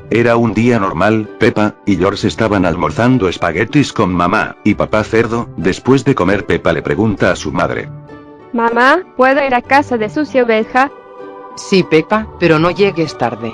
Era un día normal, Peppa y George estaban almorzando espaguetis con mamá y papá cerdo. Después de comer, Peppa le pregunta a su madre: Mamá, ¿puedo ir a casa de Susi Oveja? Sí, Peppa, pero no llegues tarde.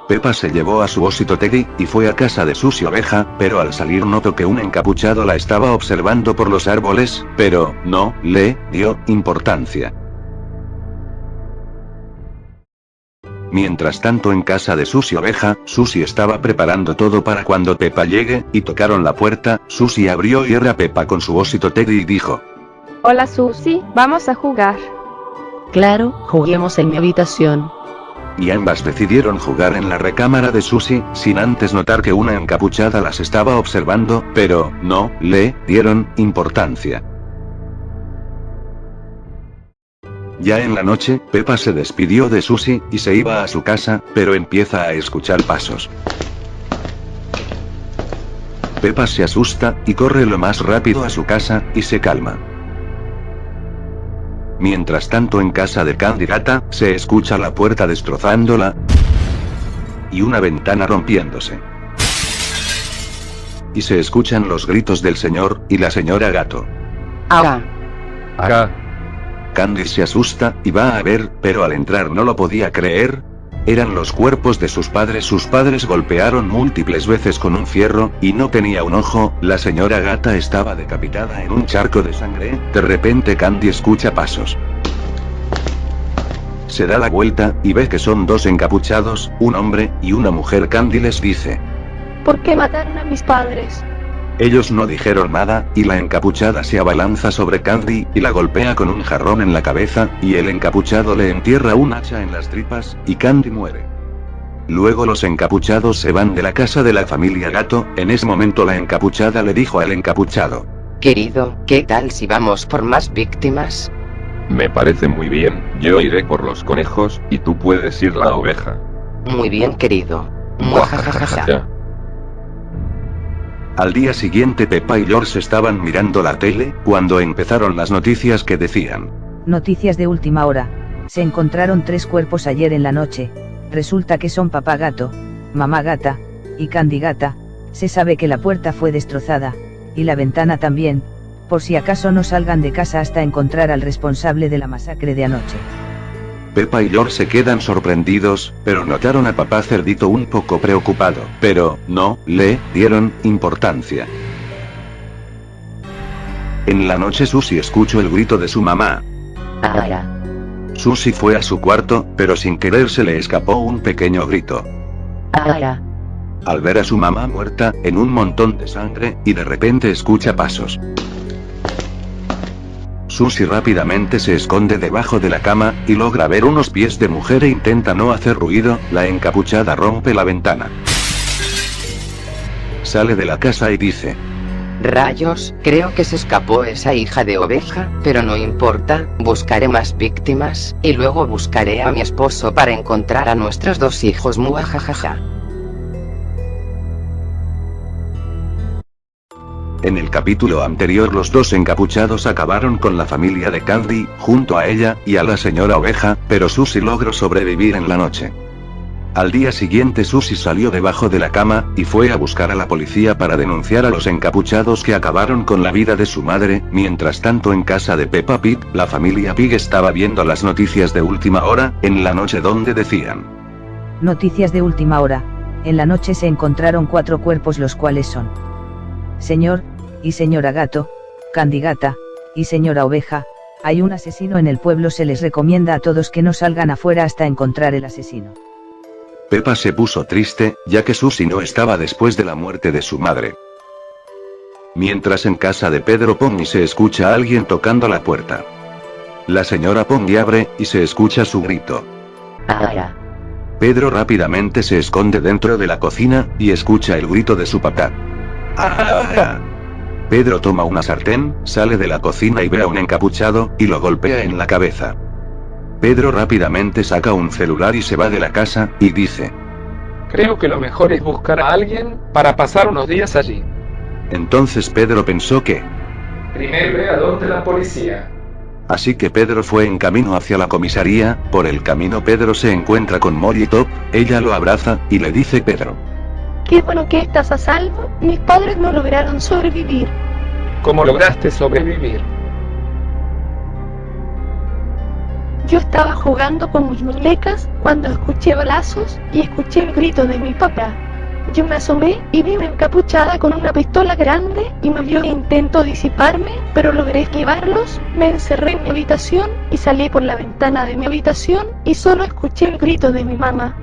Peppa se llevó a su osito Teddy y fue a casa de Susi Oveja, pero al salir notó que un encapuchado la estaba observando por los árboles, pero no le dio importancia. Mientras tanto, en casa de Susi Oveja, Susi estaba preparando todo para cuando Peppa llegue, y tocaron la puerta. Susi abrió y era Peppa con su osito Teddy y dijo: Hola Susi, vamos a jugar. Claro, juguemos en mi habitación. Y ambas decidieron jugar en la recámara de Susi, sin antes notar que una encapuchada las estaba observando, pero no le dieron importancia. Ya en la noche, Peppa se despidió de Susi y se iba a su casa, pero empieza a escuchar pasos. Peppa se asusta y corre lo más rápido a su casa y se calma. Mientras tanto, en casa de Candy Gata, se escucha la puerta destrozándola y una ventana rompiéndose. Y se escuchan los gritos del señor y la señora Gato. Acá. Candy se asusta y va a ver, pero al entrar no lo podía creer. Eran los cuerpos de sus padres. Sus padres golpearon múltiples veces con un fierro, y no tenía un ojo. La señora Gata estaba decapitada en un charco de sangre. De repente Candy escucha pasos. Se da la vuelta, y ve que son dos encapuchados, un hombre y una mujer. Candy les dice: ¿Por qué mataron a mis padres? Ellos no dijeron nada, y la encapuchada se abalanza sobre Candy, y la golpea con un jarrón en la cabeza, y el encapuchado le entierra un hacha en las tripas, y Candy muere. Luego los encapuchados se van de la casa de la familia Gato. En ese momento la encapuchada le dijo al encapuchado: Querido, ¿qué tal si vamos por más víctimas? Me parece muy bien, yo iré por los conejos, y tú puedes ir la oveja. Muy bien, querido. Muajajajaja. Al día siguiente, Peppa y George estaban mirando la tele, cuando empezaron las noticias que decían: Noticias de última hora. Se encontraron 3 cuerpos ayer en la noche. Resulta que son papá gato, mamá gata, y Candy Gata. Se sabe que la puerta fue destrozada, y la ventana también, por si acaso no salgan de casa hasta encontrar al responsable de la masacre de anoche. Peppa y George se quedan sorprendidos, pero notaron a papá cerdito un poco preocupado, pero no le dieron importancia. En la noche Susi escuchó el grito de su mamá. Ahora. Susi fue a su cuarto, pero sin querer se le escapó un pequeño grito. Ahora. Al ver a su mamá muerta, en un montón de sangre, y de repente escucha pasos. Susi rápidamente se esconde debajo de la cama, y logra ver unos pies de mujer e intenta no hacer ruido. La encapuchada rompe la ventana. Sale de la casa y dice: Rayos, creo que se escapó esa hija de oveja, pero no importa, buscaré más víctimas, y luego buscaré a mi esposo para encontrar a nuestros 2 hijos. Muajajaja. En el capítulo anterior, los 2 encapuchados acabaron con la familia de Candy, junto a ella y a la señora Oveja, pero Susi logró sobrevivir en la noche. Al día siguiente Susi salió debajo de la cama, y fue a buscar a la policía para denunciar a los encapuchados que acabaron con la vida de su madre. Mientras tanto, en casa de Peppa Pig, la familia Pig estaba viendo las noticias de última hora, en la noche, donde decían: Noticias de última hora. En la noche se encontraron 4 cuerpos, los cuales son señor y señora Gato, Candy Gata y señora Oveja. Hay un asesino en el pueblo. Se les recomienda a todos que no salgan afuera hasta encontrar el asesino. Peppa se puso triste, ya que Susi no estaba después de la muerte de su madre. Mientras en casa de Pedro Pony se escucha a alguien tocando la puerta. La señora Pony abre, y se escucha su grito. Ahora. Pedro rápidamente se esconde dentro de la cocina, y escucha el grito de su papá. ¡Ah! Pedro toma una sartén, sale de la cocina y ve a un encapuchado, y lo golpea en la cabeza. Pedro rápidamente saca un celular y se va de la casa, y dice: Creo que lo mejor es buscar a alguien para pasar unos días allí. Entonces Pedro pensó que primero ve a dónde la policía. Así que Pedro fue en camino hacia la comisaría. Por el camino Pedro se encuentra con Molly Top, ella lo abraza, y le dice: Pedro, qué bueno que estás a salvo, mis padres no lograron sobrevivir. ¿Cómo lograste sobrevivir? Yo estaba jugando con mis muñecas cuando escuché balazos y escuché el grito de mi papá. Yo me asomé y vi una encapuchada con una pistola grande y me vio e intentó disiparme, pero logré esquivarlos, me encerré en mi habitación y salí por la ventana de mi habitación y solo escuché el grito de mi mamá.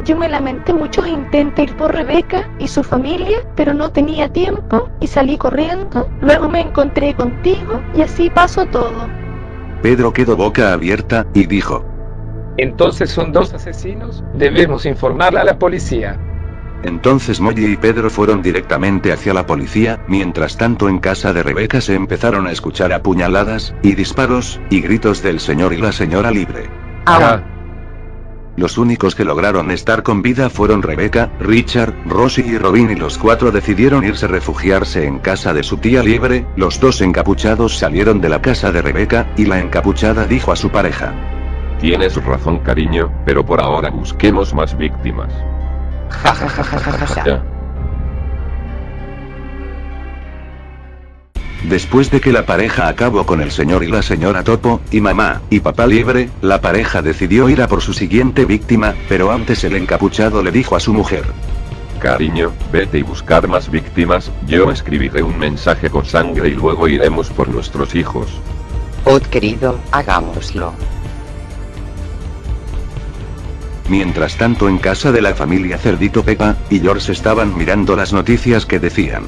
Yo me lamenté mucho e intenté ir por Rebeca y su familia, pero no tenía tiempo y salí corriendo, luego me encontré contigo y así pasó todo. Pedro quedó boca abierta, y dijo: Entonces son 2 asesinos, debemos informarle a la policía. Entonces Molly y Pedro fueron directamente hacia la policía. Mientras tanto, en casa de Rebeca se empezaron a escuchar apuñaladas, y disparos, y gritos del señor y la señora Libre. Los únicos que lograron estar con vida fueron Rebeca, Richard, Rosie y Robin, y los 4 decidieron irse a refugiarse en casa de su tía Libre. Los 2 encapuchados salieron de la casa de Rebeca, y la encapuchada dijo a su pareja: Tienes razón, cariño, pero por ahora busquemos más víctimas. Ja ja ja ja ja ja ja. Ya. Después de que la pareja acabó con el señor y la señora Topo, y mamá y papá Libre, la pareja decidió ir a por su siguiente víctima, pero antes el encapuchado le dijo a su mujer: Cariño, vete y buscar más víctimas, yo escribiré un mensaje con sangre y luego iremos por nuestros hijos. Oh querido, hagámoslo. Mientras tanto, en casa de la familia Cerdito, Peppa y George estaban mirando las noticias que decían: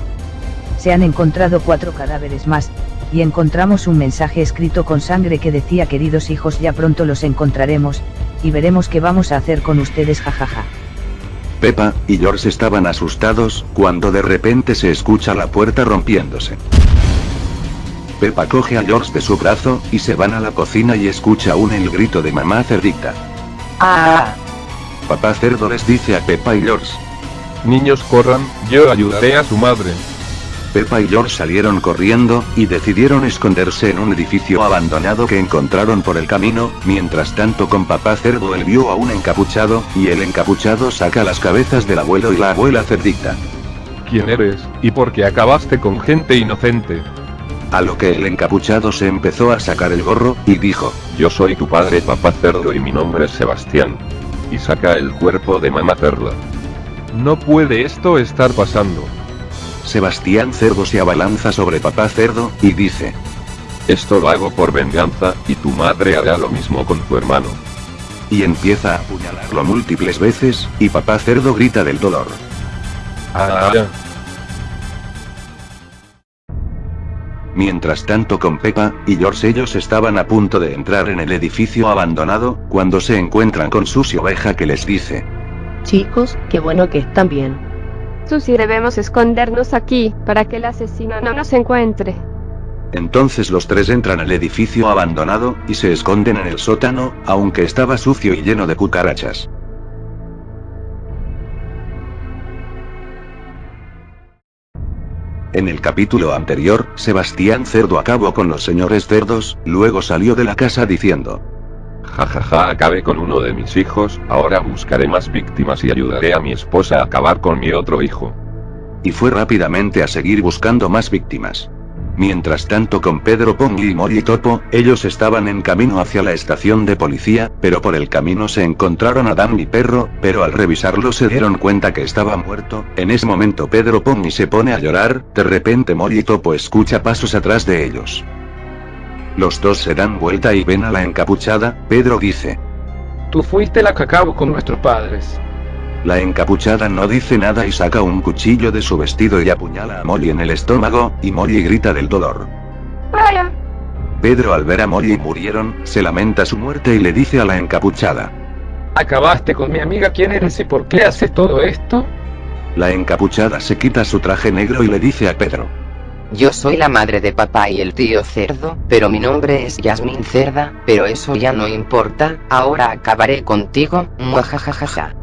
Se han encontrado 4 cadáveres más, y encontramos un mensaje escrito con sangre que decía: queridos hijos, ya pronto los encontraremos, y veremos qué vamos a hacer con ustedes, jajaja. Peppa y George estaban asustados, cuando de repente se escucha la puerta rompiéndose. Peppa coge a George de su brazo, y se van a la cocina y escucha aún el grito de mamá Cerdita. ¡Ah! Papá Cerdo les dice a Peppa y George: Niños, corran, yo ayudaré a su madre. Peppa y George salieron corriendo, y decidieron esconderse en un edificio abandonado que encontraron por el camino. Mientras tanto, con papá Cerdo él vio a un encapuchado, y el encapuchado saca las cabezas del abuelo y la abuela Cerdita. ¿Quién eres, y por qué acabaste con gente inocente? A lo que el encapuchado se empezó a sacar el gorro, y dijo: Yo soy tu padre, papá Cerdo, y mi nombre es Sebastián. Y saca el cuerpo de mamá Cerda. No puede esto estar pasando. Sebastián Cerdo se abalanza sobre papá Cerdo, y dice: Esto lo hago por venganza, y tu madre hará lo mismo con tu hermano. Y empieza a apuñalarlo múltiples veces, y papá Cerdo grita del dolor. Mientras tanto, con Peppa y George, ellos estaban a punto de entrar en el edificio abandonado, cuando se encuentran con Susie Oveja, que les dice: Chicos, qué bueno que están bien. Susie, debemos escondernos aquí, para que el asesino no nos encuentre. Entonces los 3 entran al edificio abandonado, y se esconden en el sótano, aunque estaba sucio y lleno de cucarachas. En el capítulo anterior, Sebastián Cerdo acabó con los señores cerdos, luego salió de la casa diciendo: Jajaja, acabé con uno de mis hijos, ahora buscaré más víctimas y ayudaré a mi esposa a acabar con mi otro hijo. Y fue rápidamente a seguir buscando más víctimas. Mientras tanto, con Pedro Pony y Molly Topo, ellos estaban en camino hacia la estación de policía, pero por el camino se encontraron a Dan y Perro, pero al revisarlo se dieron cuenta que estaba muerto. En ese momento Pedro Pony se pone a llorar, de repente Molly Topo escucha pasos atrás de ellos. Los 2 se dan vuelta y ven a la encapuchada. Pedro dice: Tú fuiste la que acabó con nuestros padres. La encapuchada no dice nada y saca un cuchillo de su vestido y apuñala a Molly en el estómago, y Molly grita del dolor. ¡Vaya! Pedro, al ver a Molly murieron, se lamenta su muerte y le dice a la encapuchada: Acabaste con mi amiga, ¿quién eres y por qué haces todo esto? La encapuchada se quita su traje negro y le dice a Pedro: Yo soy la madre de papá y el tío Cerdo, pero mi nombre es Yasmín Cerda, pero eso ya no importa, ahora acabaré contigo, muajajajaja.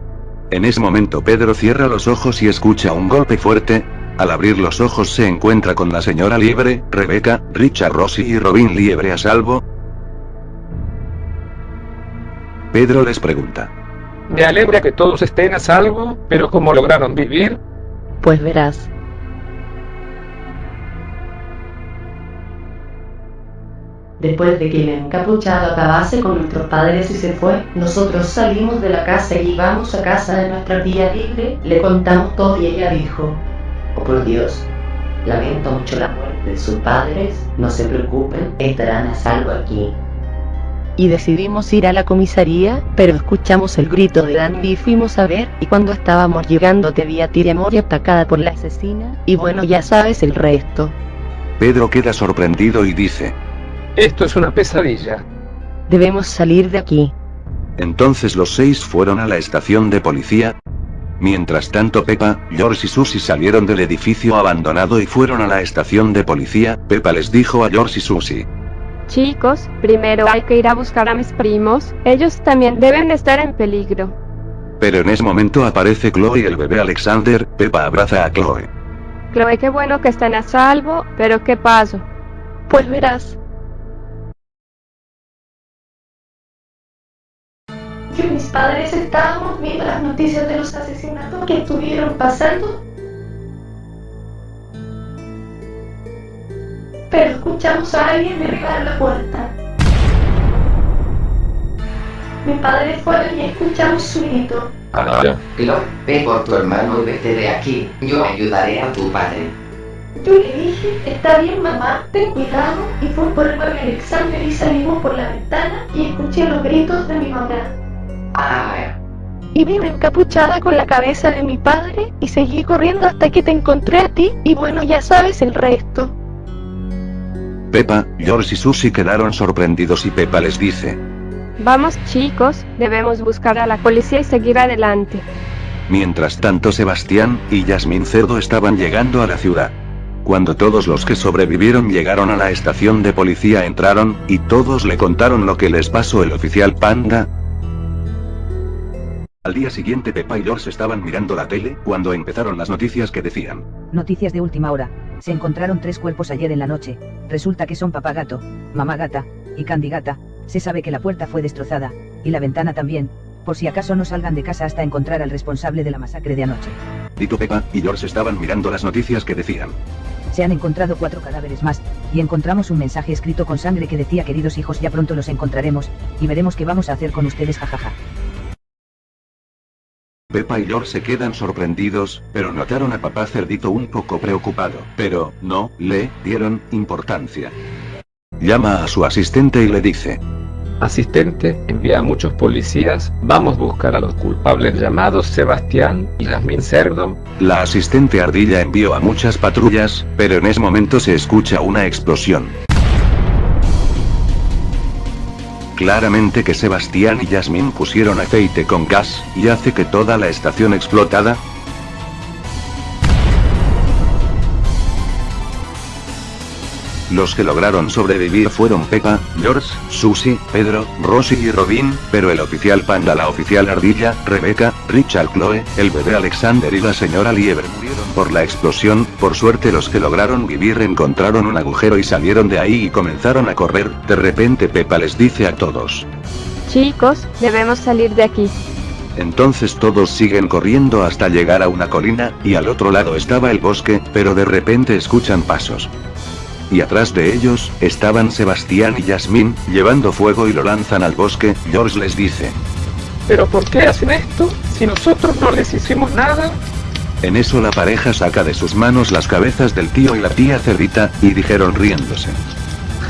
En ese momento Pedro cierra los ojos y escucha un golpe fuerte. Al abrir los ojos se encuentra con la señora Liebre, Rebeca, Richard, Rosie y Robin Liebre a salvo. Pedro les pregunta. Me alegra que todos estén a salvo, pero ¿cómo lograron vivir? Pues verás. Después de que el encapuchado acabase con nuestros padres y se fue, nosotros salimos de la casa y íbamos a casa de nuestra tía Libre, le contamos todo y ella dijo: oh por Dios, lamento mucho la muerte de sus padres, no se preocupen, estarán a salvo aquí. Y decidimos ir a la comisaría, pero escuchamos el grito de Dandy y fuimos a ver, y cuando estábamos llegando te vi a ti de Mori atacada por la asesina, y bueno, ya sabes el resto. Pedro queda sorprendido y dice. Esto es una pesadilla. Debemos salir de aquí. Entonces los 6 fueron a la estación de policía. Mientras tanto Peppa, George y Susie salieron del edificio abandonado y fueron a la estación de policía. Peppa les dijo a George y Susie. Chicos, primero hay que ir a buscar a mis primos, ellos también deben estar en peligro. Pero en ese momento aparece Chloe y el bebé Alexander. Peppa abraza a Chloe. Chloe, qué bueno que están a salvo, pero ¿qué pasó? Pues verás. Yo y mis padres estábamos viendo las noticias de los asesinatos que estuvieron pasando, pero escuchamos a alguien derribar la puerta. Mi padre fue y escuchamos su grito. Chloe, ve por tu hermano y vete de aquí, yo ayudaré a tu padre. Yo le dije, está bien mamá, ten cuidado, y fui por el bebé Alexander y salimos por la ventana y escuché los gritos de mi mamá. Y vi una encapuchada con la cabeza de mi padre y seguí corriendo hasta que te encontré a ti y bueno, ya sabes el resto. Peppa, George y Susie quedaron sorprendidos y Peppa les dice. Vamos chicos, debemos buscar a la policía y seguir adelante. Mientras tanto Sebastián y Yasmín Cerdo estaban llegando a la ciudad. Cuando todos los que sobrevivieron llegaron a la estación de policía entraron, y todos le contaron lo que les pasó el oficial Panda. Al día siguiente Peppa y George estaban mirando la tele, cuando empezaron las noticias que decían. Noticias de última hora. Se encontraron 3 cuerpos ayer en la noche. Resulta que son papá gato, mamá gata, y Candy gata. Se sabe que la puerta fue destrozada, y la ventana también. Por si acaso no salgan de casa hasta encontrar al responsable de la masacre de anoche. Tito, Peppa y George estaban mirando las noticias que decían. Se han encontrado 4 cadáveres más, y encontramos un mensaje escrito con sangre que decía: queridos hijos, ya pronto los encontraremos, y veremos qué vamos a hacer con ustedes, jajaja. Peppa y George se quedan sorprendidos, pero notaron a papá Cerdito un poco preocupado, pero no le dieron importancia. Llama a su asistente y le dice. Asistente, envía a muchos policías, vamos a buscar a los culpables llamados Sebastián y Yasmín Cerdo. La asistente ardilla envió a muchas patrullas, pero en ese momento se escucha una explosión. Claramente que Sebastián y Yasmín pusieron aceite con gas, y hace que toda la estación explotada. Los que lograron sobrevivir fueron Peppa, George, Susie, Pedro, Rosie y Robin, pero el oficial Panda, la oficial Ardilla, Rebecca, Richard, Chloe, el bebé Alexander y la señora Liebre murieron por la explosión. Por suerte los que lograron vivir encontraron un agujero y salieron de ahí y comenzaron a correr. De repente Peppa les dice a todos. Chicos, debemos salir de aquí. Entonces todos siguen corriendo hasta llegar a una colina, y al otro lado estaba el bosque, pero de repente escuchan pasos. Y atrás de ellos, estaban Sebastián y Yasmín, llevando fuego y lo lanzan al bosque. George les dice. ¿Pero por qué hacen esto? Si nosotros no les hicimos nada. En eso la pareja saca de sus manos las cabezas del tío y la tía Cerdita, y dijeron riéndose.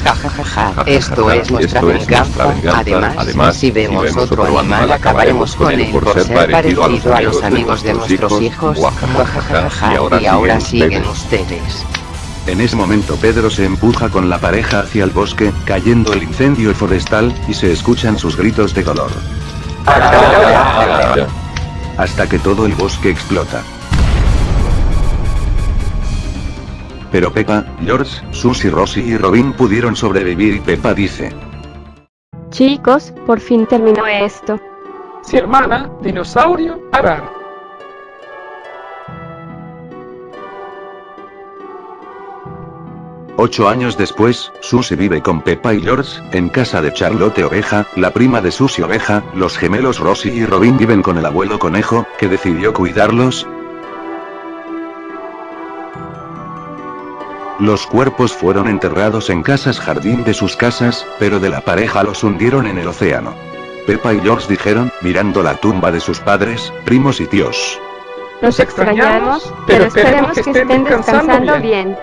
Jajajaja, esto es nuestra venganza. Además, si vemos otro animal acabaremos con él por ser parecido a los amigos de nuestros hijos. Jajajaja, y ahora siguen ustedes. En ese momento Pedro se empuja con la pareja hacia el bosque, cayendo el incendio forestal, y se escuchan sus gritos de dolor. Hasta que todo el bosque explota. Pero Peppa, George, Susie, Rosie y Robin pudieron sobrevivir y Peppa dice. Chicos, por fin terminó esto. Sí, hermana, dinosaurio, arar. 8 años después, Susie vive con Peppa y George, en casa de Charlotte Oveja, la prima de Susie Oveja. Los gemelos Rosie y Robin viven con el abuelo conejo, que decidió cuidarlos. Los cuerpos fueron enterrados en casas jardín de sus casas, pero de la pareja los hundieron en el océano. Peppa y George dijeron, mirando la tumba de sus padres, primos y tíos: Nos extrañamos, pero esperemos que estén descansando bien.